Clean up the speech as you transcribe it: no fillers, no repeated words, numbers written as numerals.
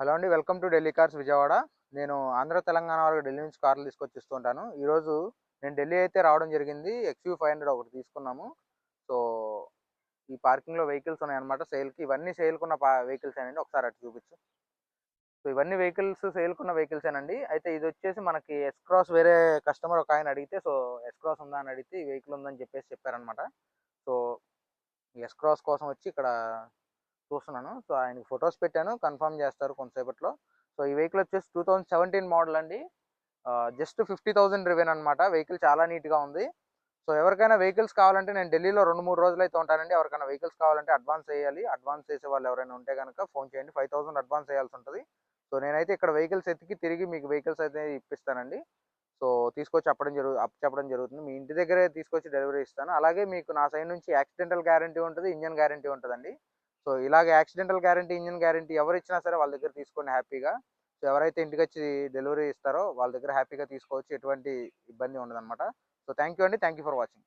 Hello అండి. Welcome to Delhi cars Vijayawada. నేను ఆంధ్ర, తెలంగాణ వాళ్ళకి ఢిల్లీ నుంచి కార్లు తీసుకొచ్చి ఇస్తూ ఉంటాను. ఈరోజు నేను ఢిల్లీ అయితే రావడం జరిగింది. XUV 500 ఒకటి తీసుకున్నాము. సో, ఈ పార్కింగ్‌లో వెహికల్స్ ఉన్నాయన్నమాట సేల్‌కి. ఇవన్నీ సేల్‌కున్న వెహికల్సేనండి. ఒకసారి అటు చూపించు. సో, ఇవన్నీ వెహికల్స్ సేల్‌కున్న వెహికల్సేనండి. అయితే ఇదొచ్చేసి మనకి ఎస్ క్రాస్ వేరే కస్టమర్ ఒకాయన అడిగితే, ఎస్ క్రాస్ ఉందా అని అడిగితే, ఈ వెహికల్ ఉందని చెప్పేసి చెప్పారన్నమాట. సో, ఎస్ క్రాస్ కోసం వచ్చి ఇక్కడ చూస్తున్నాను. సో, ఆయనకి ఫోటోస్ పెట్టాను. కన్ఫర్మ్ చేస్తారు కొంతసేపట్లో. సో, ఈ వెహికల్ వచ్చేసి 2017 మోడల్ అండి. జస్ట్ 50,000 రివెన్ అనమాట. వెహికల్ చాలా నీట్‌గా ఉంది. సో, ఎవరికైనా వెహికల్స్ కావాలంటే నేను ఢిల్లీలో 2, 3 రోజులైతే ఉంటానండి. ఎవరికైనా వెహికల్స్ కావాలంటే అడ్వాన్స్ ఎయ్యాలి. అడ్వాన్స్ చేసేవాళ్ళు ఎవరైనా ఉంటే గనక ఫోను చేయండి. 5,000 అడ్వాన్స్ ఎయాల్సుంటది. సో, నేనైతే ఇక్కడ వెహికల్స్ ఎతికి తిరిగి మీకు వెహికల్స్ అయితే ఇప్పిస్తానండి. సో, తీసుకొచ్చి అప్పచెప్పడం జరుగుతుంది. మీ ఇంటి దగ్గరే తీసుకొచ్చి డెలివరీ ఇస్తాను. అలాగే మీకు నా సైడ్ నుంచి యాక్సిడెంటల్ గ్యారంటీ ఉంటది. ఇంజిన్ గ్యారంటీ ఉంటదండి. సో, ఇలాగ యాక్సిడెంటల్ గ్యారంటీ, ఇంజిన్ గ్యారంటీ ఎవరిచ్చినా సరే వాళ్ళ దగ్గర తీసుకోండి హ్యాపీగా. సో, ఎవరైతే ఇంటికొచ్చి డెలివరీ ఇస్తారో వాళ్ళ దగ్గర హ్యాపీగా తీసుకోవచ్చు. ఎటువంటి ఇబ్బంది ఉండదనమాట. సో, థాంక్ యూ అండి. Thank you for watching.